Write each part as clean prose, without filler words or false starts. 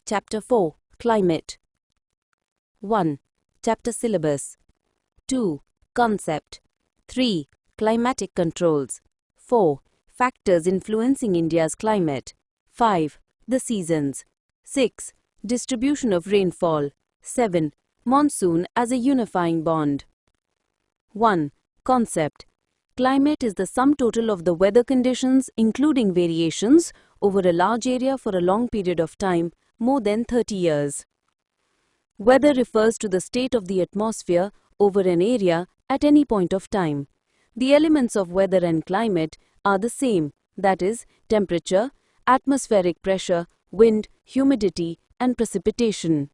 Chapter 4 Climate 1. Chapter Syllabus 2. Concept 3. Climatic Controls 4. Factors influencing India's climate 5. The seasons 6. Distribution of rainfall 7. Monsoon as a unifying bond 1. Concept. Climate is the sum total of the weather conditions, including variations, over a large area for a long period of time, more than 30 years. Weather refers to the state of the atmosphere over an area at any point of time. The elements of weather and climate are the same, that is, temperature, atmospheric pressure, wind, humidity, and precipitation.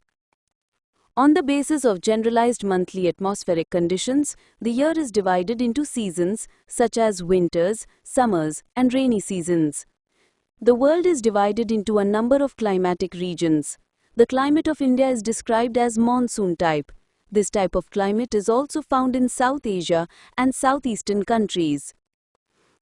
On the basis of generalized monthly atmospheric conditions, the year is divided into seasons such as winters, summers, and rainy seasons. The world is divided into a number of climatic regions. The climate of India is described as monsoon type. This type of climate is also found in South Asia and southeastern countries.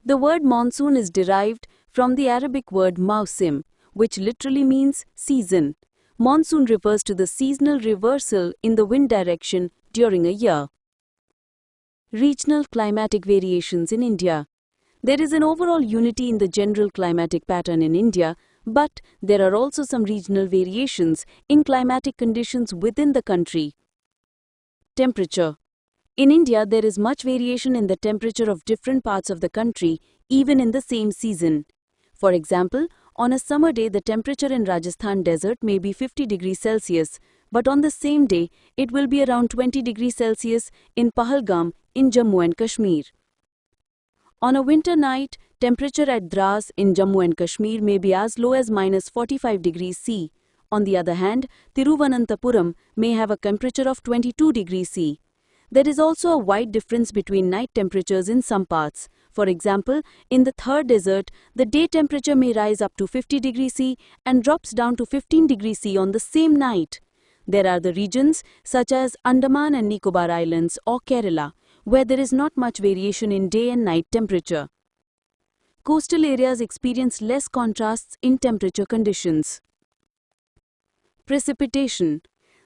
The word monsoon is derived from the Arabic word mausim, which literally means season. Monsoon refers to the seasonal reversal in the wind direction during a year. Regional climatic variations in India. There is an overall unity in the general climatic pattern in India, but there are also some regional variations in climatic conditions within the country. Temperature. In India, there is much variation in the temperature of different parts of the country, even in the same season. For example, on a summer day, the temperature in Rajasthan desert may be 50 degrees Celsius, but on the same day, it will be around 20 degrees Celsius in Pahalgam in Jammu and Kashmir. On a winter night, temperature at Dras in Jammu and Kashmir may be as low as -45 degrees C. On the other hand, Thiruvananthapuram may have a temperature of 22 degrees C. There is also a wide difference between night temperatures in some parts. For example, in the Thar desert, the day temperature may rise up to 50 degrees C and drops down to 15 degrees C on the same night. There are the regions such as Andaman and Nicobar Islands or Kerala, where there is not much variation in day and night temperature. Coastal areas experience less contrasts in temperature conditions. Precipitation.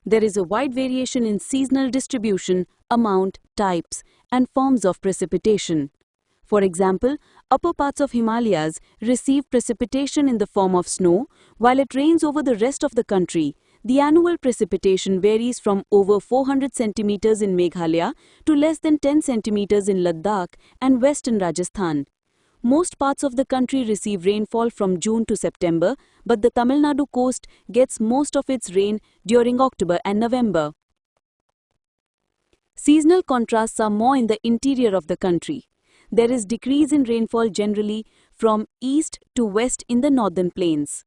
There is a wide variation in seasonal distribution, amount, types, and forms of precipitation. For example, upper parts of Himalayas receive precipitation in the form of snow, while it rains over the rest of the country. The annual precipitation varies from over 400 centimeters in Meghalaya to less than 10 centimeters in Ladakh and western Rajasthan. Most parts of the country receive rainfall from June to September, but the Tamil Nadu coast gets most of its rain during October and November. Seasonal contrasts are more in the interior of the country. There is decrease in rainfall generally from east to west in the northern plains.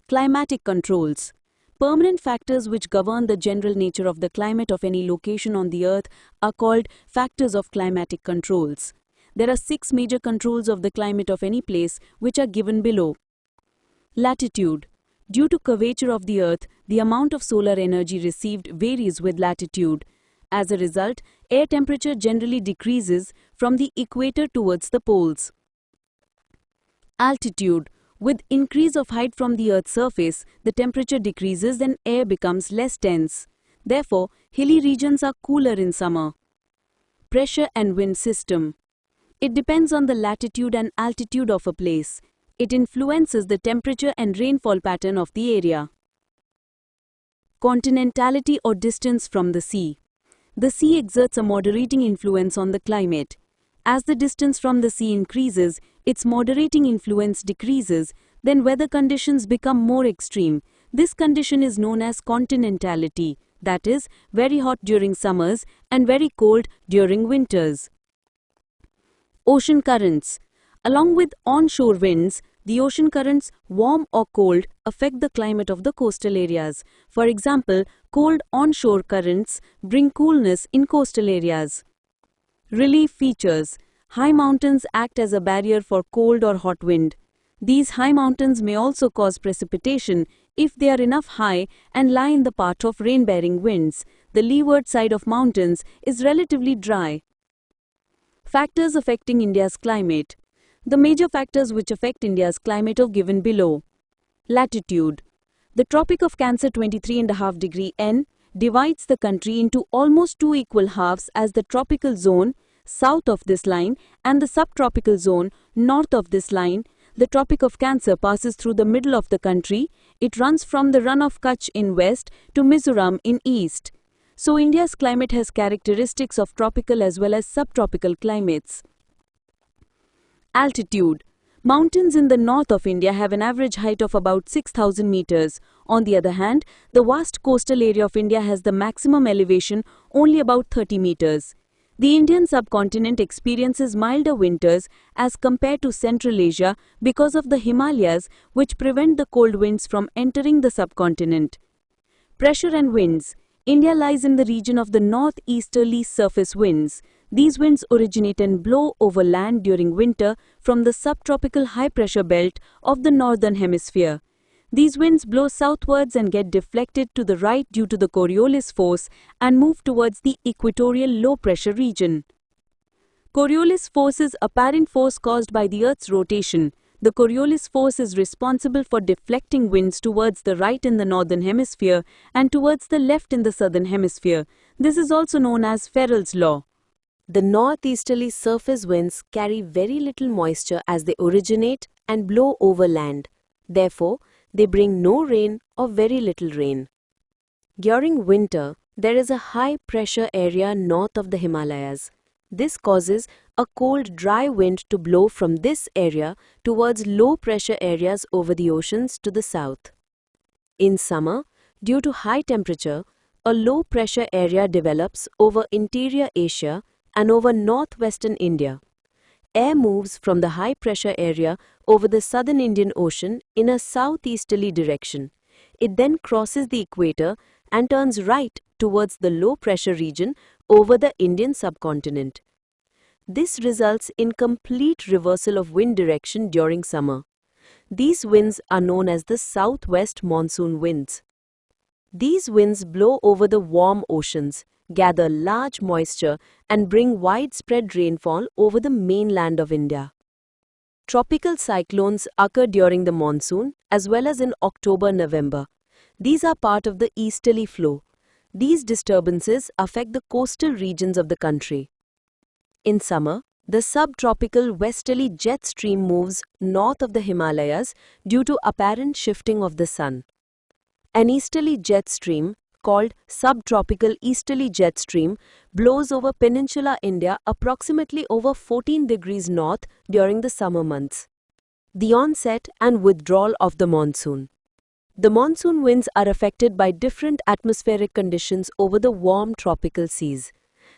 Climatic controls. Permanent factors which govern the general nature of the climate of any location on the earth are called factors of climatic controls. There are 6 major controls of the climate of any place which are given below. Latitude. Due to curvature of the earth, the amount of solar energy received varies with latitude. As a result, air temperature generally decreases from the equator towards the poles. Altitude. With increase of height from the Earth's surface, the temperature decreases and air becomes less dense. Therefore, hilly regions are cooler in summer. Pressure and wind system. It depends on the latitude and altitude of a place. It influences the temperature and rainfall pattern of the area. Continentality or distance from the sea. The sea exerts a moderating influence on the climate. As the distance from the sea increases, its moderating influence decreases, then weather conditions become more extreme. This condition is known as continentality, that is, very hot during summers and very cold during winters. Ocean currents. Along with onshore winds, the ocean currents, warm or cold, affect the climate of the coastal areas. For example, cold onshore currents bring coolness in coastal areas. Relief features. High mountains act as a barrier for cold or hot wind. These high mountains may also cause precipitation if they are enough high and lie in the path of rain-bearing winds. The leeward side of mountains is relatively dry. Factors affecting India's climate. The major factors which affect India's climate are given below. Latitude. The Tropic of Cancer 23.5 degree N divides the country into almost two equal halves as the tropical zone south of this line and the subtropical zone north of this line. The Tropic of Cancer passes through the middle of the country. It runs from the Run of Kutch in west to Mizoram in east. So India's climate has characteristics of tropical as well as subtropical climates. Altitude. Mountains in the north of India have an average height of about 6,000 meters. On the other hand, the vast coastal area of India has the maximum elevation only about 30 meters. The Indian subcontinent experiences milder winters as compared to Central Asia because of the Himalayas, which prevent the cold winds from entering the subcontinent. Pressure and winds. India lies in the region of the northeasterly surface winds. These winds originate and blow over land during winter from the subtropical high-pressure belt of the northern hemisphere. These winds blow southwards and get deflected to the right due to the Coriolis force and move towards the equatorial low-pressure region. Coriolis force is apparent force caused by the Earth's rotation. The Coriolis force is responsible for deflecting winds towards the right in the northern hemisphere and towards the left in the southern hemisphere. This is also known as Ferrel's law. The northeasterly surface winds carry very little moisture as they originate and blow over land. Therefore, they bring no rain or very little rain. During winter, there is a high pressure area north of the Himalayas. This causes a cold, dry wind to blow from this area towards low pressure areas over the oceans to the south. In summer, due to high temperature, a low pressure area develops over interior Asia and over northwestern India. Air moves from the high pressure area over the southern Indian Ocean in a southeasterly direction. It then crosses the equator and turns right towards the low pressure region over the Indian subcontinent. This results in complete reversal of wind direction during summer. These winds are known as the southwest monsoon winds. These winds blow over the warm oceans, gather large moisture and bring widespread rainfall over the mainland of India. Tropical cyclones occur during the monsoon as well as in October-November. These are part of the easterly flow. These disturbances affect the coastal regions of the country. In summer, the subtropical westerly jet stream moves north of the Himalayas due to apparent shifting of the sun. An easterly jet stream called subtropical easterly jet stream blows over peninsular India approximately over 14 degrees north during the summer months. The onset and withdrawal of the monsoon. The monsoon winds are affected by different atmospheric conditions over the warm tropical seas.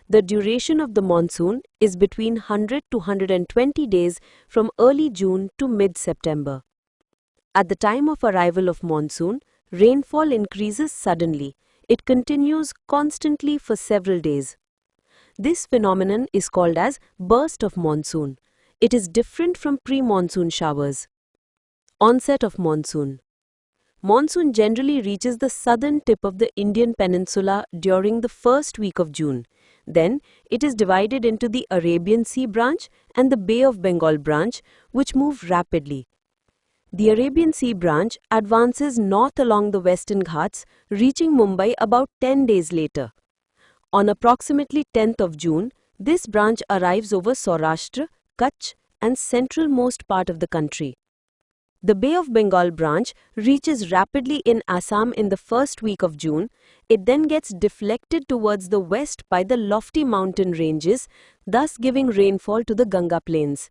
The duration of the monsoon is between 100 to 120 days from early June to mid-September. At the time of arrival of monsoon, rainfall increases suddenly. It continues constantly for several days. This phenomenon is called as burst of monsoon. It is different from pre-monsoon showers. Onset of monsoon. Monsoon generally reaches the southern tip of the Indian peninsula during the first week of June. Then, it is divided into the Arabian Sea branch and the Bay of Bengal branch, which move rapidly. The Arabian Sea branch advances north along the Western Ghats, reaching Mumbai about 10 days later. On approximately 10th of June, this branch arrives over Saurashtra, Kutch and central-most part of the country. The Bay of Bengal branch reaches rapidly in Assam in the first week of June. It then gets deflected towards the west by the lofty mountain ranges, thus giving rainfall to the Ganga plains.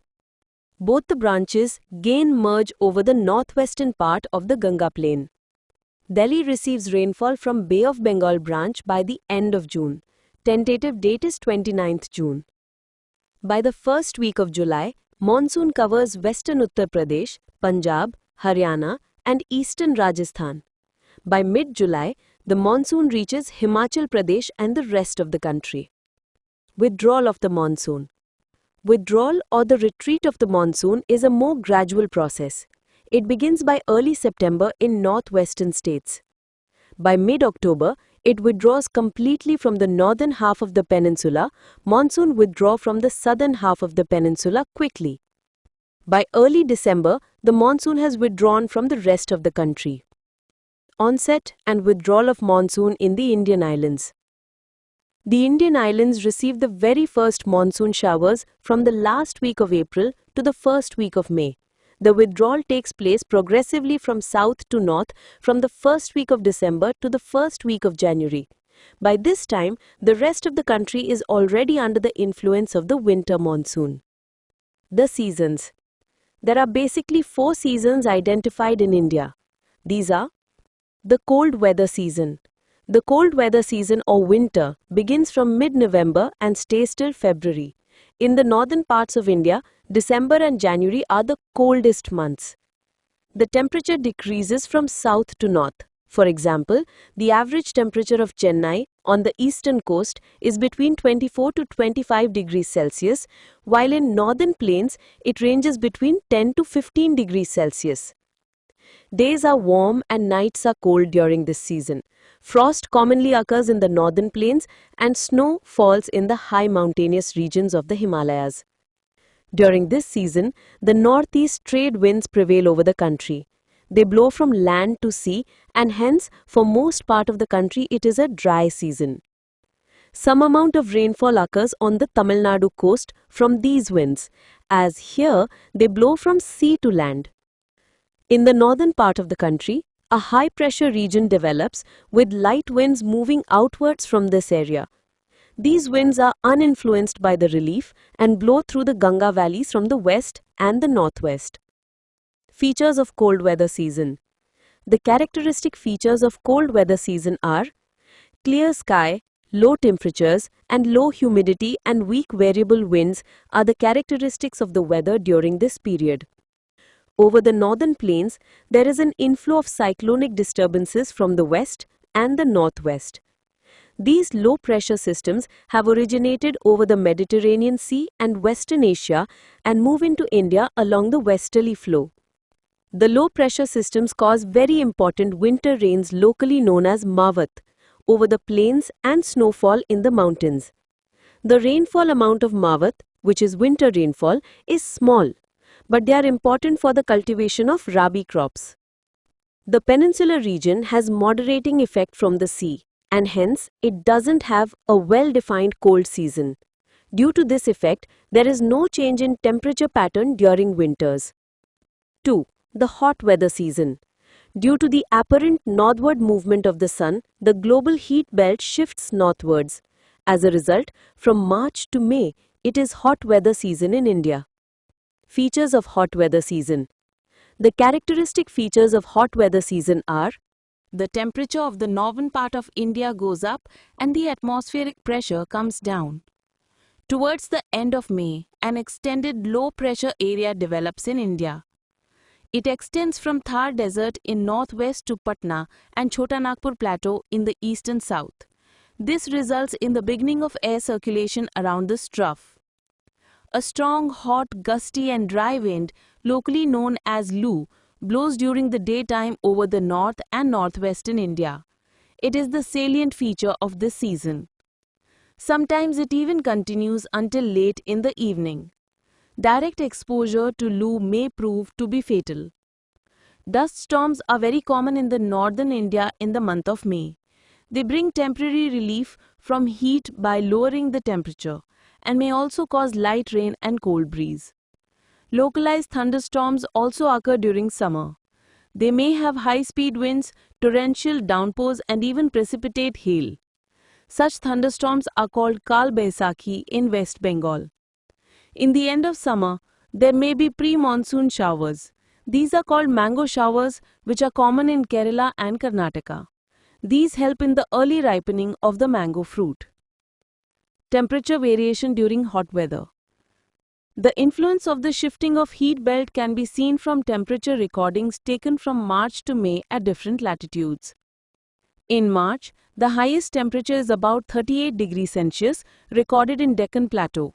Both the branches gain merge over the northwestern part of the Ganga plain. Delhi receives rainfall from Bay of Bengal branch by the end of June. Tentative date is 29th June. By the first week of July, monsoon covers western Uttar Pradesh, Punjab, Haryana and eastern Rajasthan. By mid-July, the monsoon reaches Himachal Pradesh and the rest of the country. Withdrawal of the monsoon. Withdrawal or the retreat of the monsoon is a more gradual process. It begins by early September in northwestern states. By mid-October, it withdraws completely from the northern half of the peninsula. Monsoon withdraw from the southern half of the peninsula quickly. By early December, the monsoon has withdrawn from the rest of the country. Onset and withdrawal of monsoon in the Indian Islands. The Indian Islands receive the very first monsoon showers from the last week of April to the first week of May. The withdrawal takes place progressively from south to north from the first week of December to the first week of January. By this time, the rest of the country is already under the influence of the winter monsoon. The seasons. There are basically 4 seasons identified in India. These are the cold weather season. The cold weather season or winter begins from mid-November and stays till February. In the northern parts of India, December and January are the coldest months. The temperature decreases from south to north. For example, the average temperature of Chennai on the eastern coast is between 24 to 25 degrees Celsius, while in northern plains it ranges between 10 to 15 degrees Celsius. Days are warm and nights are cold during this season. Frost commonly occurs in the northern plains and snow falls in the high mountainous regions of the Himalayas. During this season, the northeast trade winds prevail over the country. They blow from land to sea and hence for most part of the country it is a dry season. Some amount of rainfall occurs on the Tamil Nadu coast from these winds, as here they blow from sea to land. In the northern part of the country, a high-pressure region develops with light winds moving outwards from this area. These winds are uninfluenced by the relief and blow through the Ganga valleys from the west and the northwest. Features of cold weather season. The characteristic features of cold weather season are clear sky, low temperatures, and low humidity and weak variable winds are the characteristics of the weather during this period. Over the northern plains, there is an inflow of cyclonic disturbances from the west and the northwest. These low-pressure systems have originated over the Mediterranean Sea and Western Asia and move into India along the westerly flow. The low-pressure systems cause very important winter rains locally known as Mavat over the plains and snowfall in the mountains. The rainfall amount of Mavat, which is winter rainfall, is small, but they are important for the cultivation of rabi crops. The peninsular region has moderating effect from the sea, and hence it doesn't have a well-defined cold season. Due to this effect, there is no change in temperature pattern during winters. 2. The hot weather season. Due to the apparent northward movement of the sun, the global heat belt shifts northwards. As a result, from March to May, it is hot weather season in India. Features of hot weather season. The characteristic features of hot weather season are the temperature of the northern part of India goes up and the atmospheric pressure comes down. Towards the end of May, an extended low-pressure area develops in India. It extends from Thar Desert in northwest to Patna and Chota Nagpur Plateau in the east and south. This results in the beginning of air circulation around this trough. A strong, hot, gusty and dry wind, locally known as Loo, blows during the daytime over the north and northwestern India. It is the salient feature of this season. Sometimes it even continues until late in the evening. Direct exposure to Loo may prove to be fatal. Dust storms are very common in the northern India in the month of May. They bring temporary relief from heat by lowering the temperature and may also cause light rain and cold breeze. Localized thunderstorms also occur during summer. They may have high-speed winds, torrential downpours and even precipitate hail. Such thunderstorms are called Kal Baisakhi in West Bengal. In the end of summer, there may be pre-monsoon showers. These are called mango showers, which are common in Kerala and Karnataka. These help in the early ripening of the mango fruit. Temperature variation during hot weather. The influence of the shifting of heat belt can be seen from temperature recordings taken from March to May at different latitudes. In March, the highest temperature is about 38 degrees Celsius recorded in Deccan Plateau.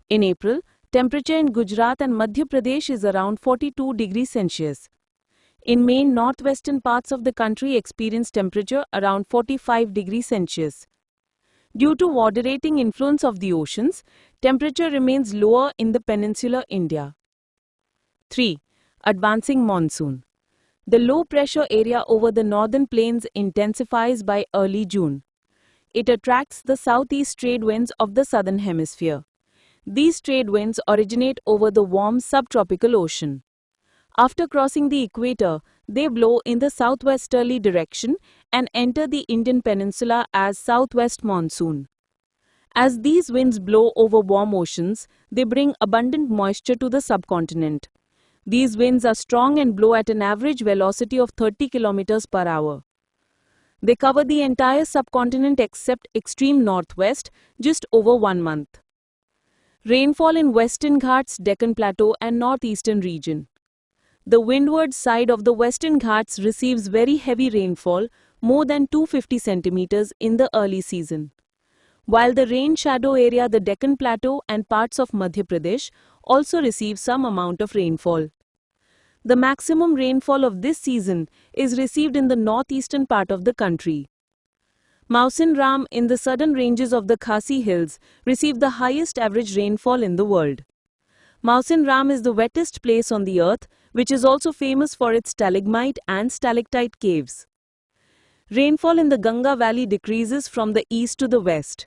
In April, temperature in Gujarat and Madhya Pradesh is around 42 degrees Celsius. In May, northwestern parts of the country experience temperature around 45 degrees Celsius. Due to moderating influence of the oceans, temperature remains lower in the peninsular India. 3. Advancing monsoon. The low-pressure area over the northern plains intensifies by early June. It attracts the southeast trade winds of the southern hemisphere. These trade winds originate over the warm subtropical ocean. After crossing the equator, they blow in the southwesterly direction and enter the Indian peninsula as southwest monsoon. As these winds blow over warm oceans, they bring abundant moisture to the subcontinent. These winds are strong and blow at an average velocity of 30 km per hour. They cover the entire subcontinent except extreme northwest, just over 1 month. Rainfall in Western Ghats, Deccan Plateau and northeastern region. The windward side of the Western Ghats receives very heavy rainfall, more than 250 centimeters in the early season. While the rain shadow area, the Deccan Plateau and parts of Madhya Pradesh also receive some amount of rainfall. The maximum rainfall of this season is received in the northeastern part of the country. Mausin Ram in the southern ranges of the Khasi Hills receive the highest average rainfall in the world. Mausin Ram is the wettest place on the earth, which is also famous for its stalagmite and stalactite caves. Rainfall in the Ganga Valley decreases from the east to the west.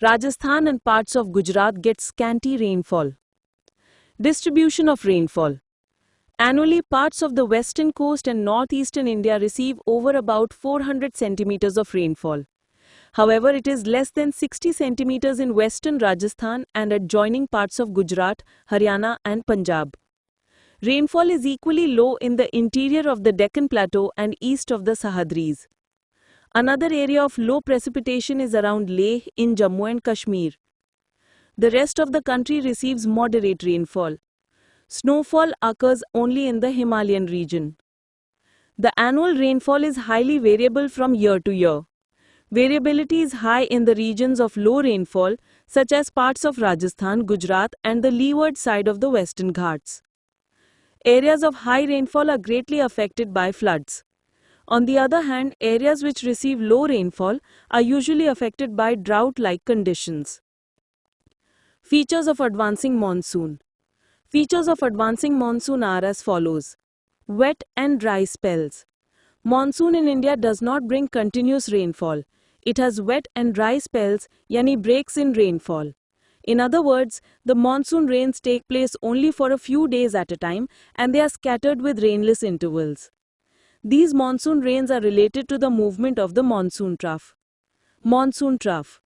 Rajasthan and parts of Gujarat get scanty rainfall. Distribution of rainfall. Annually, parts of the western coast and northeastern India receive over about 400 centimeters of rainfall. However, it is less than 60 centimeters in western Rajasthan and adjoining parts of Gujarat, Haryana and Punjab. Rainfall is equally low in the interior of the Deccan Plateau and east of the Sahyadris. Another area of low precipitation is around Leh in Jammu and Kashmir. The rest of the country receives moderate rainfall. Snowfall occurs only in the Himalayan region. The annual rainfall is highly variable from year to year. Variability is high in the regions of low rainfall, such as parts of Rajasthan, Gujarat, and the leeward side of the Western Ghats. Areas of high rainfall are greatly affected by floods. On the other hand, areas which receive low rainfall are usually affected by drought-like conditions. Features of advancing monsoon. Features of advancing monsoon are as follows. Wet and dry spells. Monsoon in India does not bring continuous rainfall. It has wet and dry spells, yani breaks in rainfall. In other words, the monsoon rains take place only for a few days at a time and they are scattered with rainless intervals. These monsoon rains are related to the movement of the monsoon trough. Monsoon trough.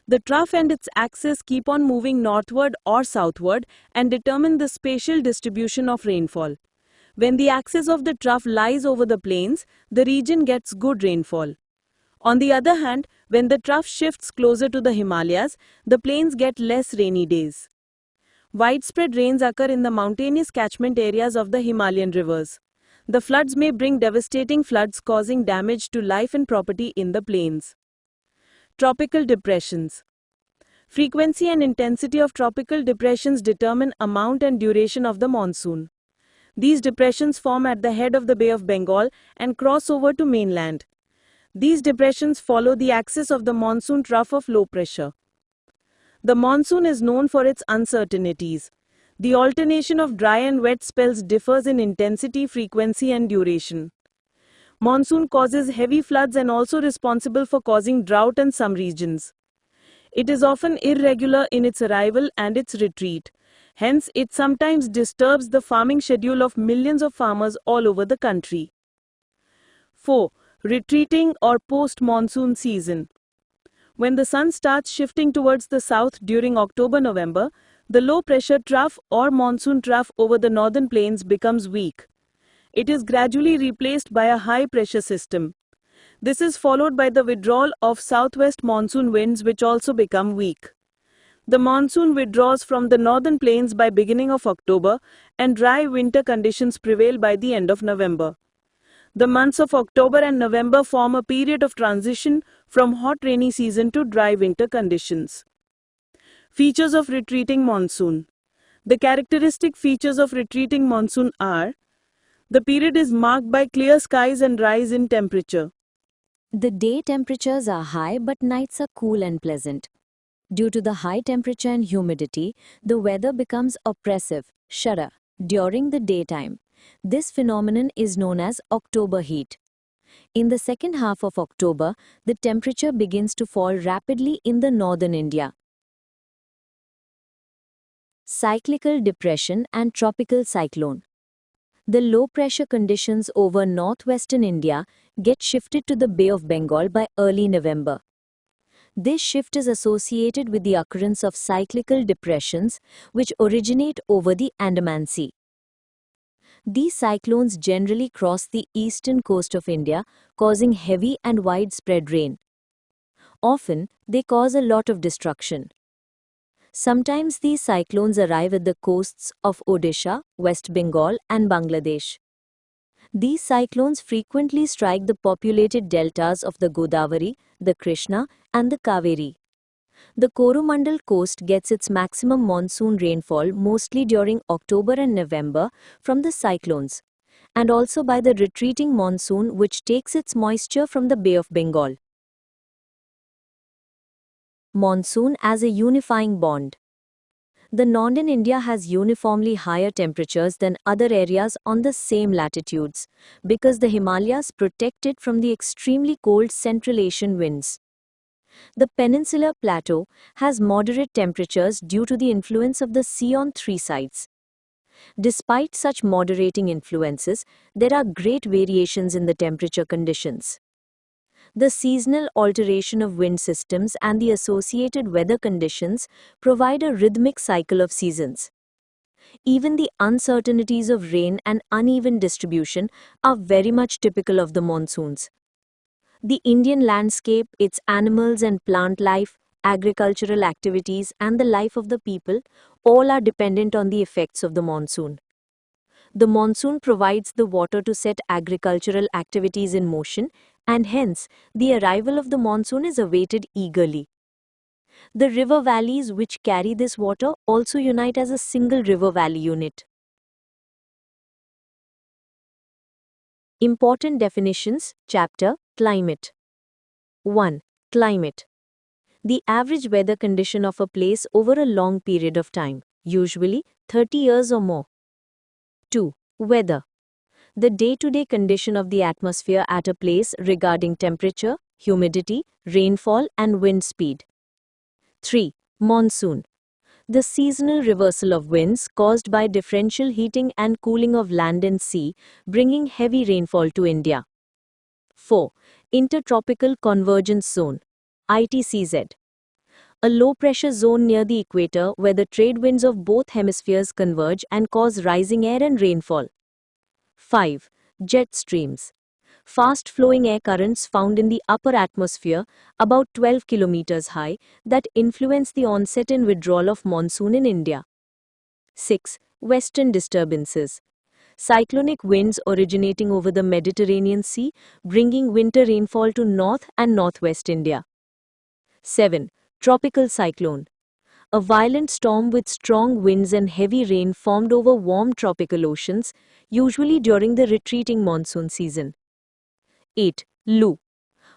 The trough and its axis keep on moving northward or southward and determine the spatial distribution of rainfall. When the axis of the trough lies over the plains, the region gets good rainfall. On the other hand, when the trough shifts closer to the Himalayas, the plains get less rainy days. Widespread rains occur in the mountainous catchment areas of the Himalayan rivers. The floods may bring devastating floods causing damage to life and property in the plains. Tropical depressions. Frequency and intensity of tropical depressions determine amount and duration of the monsoon. These depressions form at the head of the Bay of Bengal and cross over to mainland. These depressions follow the axis of the monsoon trough of low pressure. The monsoon is known for its uncertainties. The alternation of dry and wet spells differs in intensity, frequency and duration. Monsoon causes heavy floods and also responsible for causing drought in some regions. It is often irregular in its arrival and its retreat. Hence, it sometimes disturbs the farming schedule of millions of farmers all over the country. 4. Retreating or post-monsoon season. When the sun starts shifting towards the south during October-November, the low-pressure trough or monsoon trough over the northern plains becomes weak. It is gradually replaced by a high-pressure system. This is followed by the withdrawal of southwest monsoon winds which also become weak. The monsoon withdraws from the northern plains by beginning of October and dry winter conditions prevail by the end of November. The months of October and November form a period of transition from hot rainy season to dry winter conditions. Features of retreating monsoon. The characteristic features of retreating monsoon are: the period is marked by clear skies and rise in temperature. The day temperatures are high but nights are cool and pleasant. Due to the high temperature and humidity, the weather becomes oppressive, shudder, during the daytime. This phenomenon is known as October heat. In the second half of October, the temperature begins to fall rapidly in the northern India. Cyclical depression and tropical cyclone. The low-pressure conditions over northwestern India get shifted to the Bay of Bengal by early November. This shift is associated with the occurrence of cyclical depressions which originate over the Andaman Sea. These cyclones generally cross the eastern coast of India, causing heavy and widespread rain. Often, they cause a lot of destruction. Sometimes these cyclones arrive at the coasts of Odisha, West Bengal, and Bangladesh. These cyclones frequently strike the populated deltas of the Godavari, the Krishna, and the Kaveri. The Coromandel coast gets its maximum monsoon rainfall mostly during October and November from the cyclones, and also by the retreating monsoon which takes its moisture from the Bay of Bengal. Monsoon as a unifying bond. The northern India has uniformly higher temperatures than other areas on the same latitudes, because the Himalayas protect it from the extremely cold Central Asian winds. The peninsular plateau has moderate temperatures due to the influence of the sea on three sides. Despite such moderating influences, there are great variations in the temperature conditions. The seasonal alteration of wind systems and the associated weather conditions provide a rhythmic cycle of seasons. Even the uncertainties of rain and uneven distribution are very much typical of the monsoons. The Indian landscape, its animals and plant life, agricultural activities, and the life of the people all are dependent on the effects of the monsoon. The monsoon provides the water to set agricultural activities in motion, and hence, the arrival of the monsoon is awaited eagerly. The river valleys which carry this water also unite as a single river valley unit. Important definitions, Chapter Climate. 1. Climate. The average weather condition of a place over a long period of time, usually 30 years or more. 2. Weather. The day-to-day condition of the atmosphere at a place regarding temperature, humidity, rainfall, and wind speed. 3. Monsoon. The seasonal reversal of winds caused by differential heating and cooling of land and sea, bringing heavy rainfall to India. 4. Intertropical Convergence Zone, ITCZ. A low-pressure zone near the equator where the trade winds of both hemispheres converge and cause rising air and rainfall. 5. Jet streams. Fast-flowing air currents found in the upper atmosphere, about 12 kilometers high, that influence the onset and withdrawal of monsoon in India. 6. Western disturbances. Cyclonic winds originating over the Mediterranean Sea, bringing winter rainfall to north and northwest India. 7. Tropical cyclone. A violent storm with strong winds and heavy rain formed over warm tropical oceans, usually during the retreating monsoon season. 8. Lu.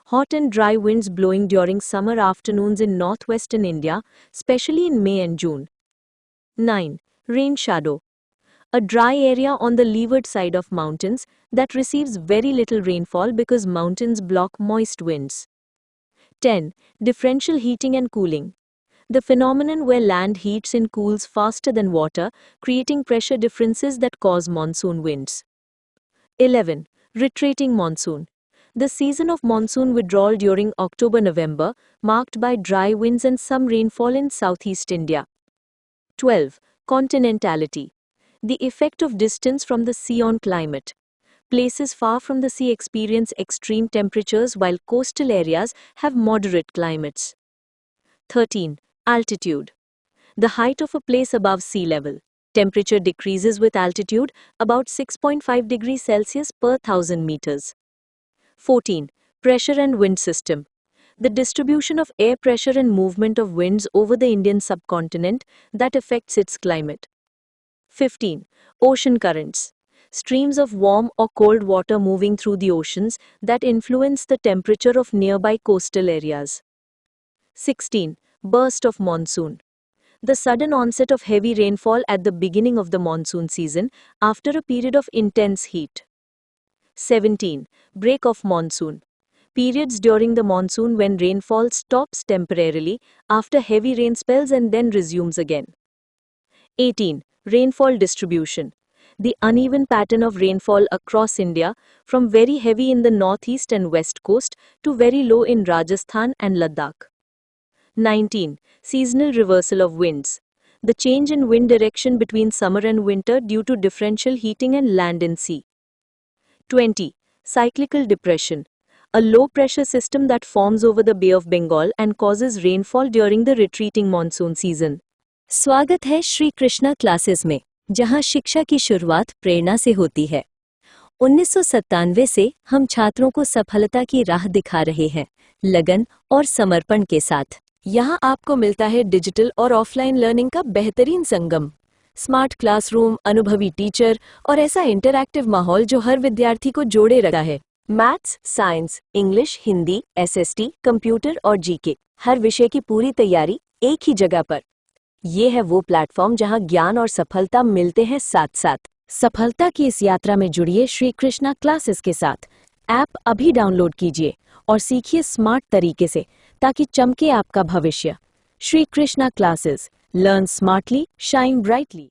Hot and dry winds blowing during summer afternoons in northwestern India, especially in May and June. 9. Rain shadow. A dry area on the leeward side of mountains that receives very little rainfall because mountains block moist winds. 10. Differential heating and cooling. The phenomenon where land heats and cools faster than water, creating pressure differences that cause monsoon winds. 11. Retreating monsoon. The season of monsoon withdrawal during October-November, marked by dry winds and some rainfall in southeast India. 12. Continentality. The effect of distance from the sea on climate. Places far from the sea experience extreme temperatures while coastal areas have moderate climates. 13. Altitude. The height of a place above sea level. Temperature decreases with altitude about 6.5 degrees Celsius per 1000 meters. 14. Pressure and wind system. The distribution of air pressure and movement of winds over the Indian subcontinent that affects its climate. 15. Ocean currents. Streams of warm or cold water moving through the oceans that influence the temperature of nearby coastal areas. 16. Burst of monsoon. The sudden onset of heavy rainfall at the beginning of the monsoon season after a period of intense heat. 17. Break of monsoon. Periods during the monsoon when rainfall stops temporarily after heavy rain spells and then resumes again. 18. Rainfall distribution. The uneven pattern of rainfall across India, from very heavy in the northeast and west coast to very low in Rajasthan and Ladakh. 19. Seasonal reversal of winds. The change in wind direction between summer and winter due to differential heating and land and sea. 20. Cyclical depression. A low-pressure system that forms over the Bay of Bengal and causes rainfall during the retreating monsoon season. स्वागत है Shri Krishna classes में, जहां शिक्षा की शुरुआत प्रेरणा से होती है। 1997 से हम छात्रों को सफलता की राह दिखा रहे हैं, लगन और समर्पण के साथ। यहाँ आपको मिलता है डिजिटल और ऑफलाइन लर्निंग का बेहतरीन संगम। स्मार्ट क्लासरूम, अनुभवी टीचर और ऐसा इंटरैक्टिव माहौल जो हर विद्यार्थी को जोड़े रखता है। Maths, science, English, Hindi, SST, computer और जीके, हर विषय की पूरी तैयारी एक ही जगह पर। ये है वो प्लेटफॉर्म जहां ज्ञान और सफलता मिलते हैं साथ साथ। सफलता की इस यात्रा में जुड़िए श्री कृष्णा क्लासेस के साथ। ऐप अभी डाउनलोड कीजिए और सीखिए स्मार्ट तरीके से, ताकि चमके आपका भविष्य। Shri Krishna classes, learn smartly, shine brightly.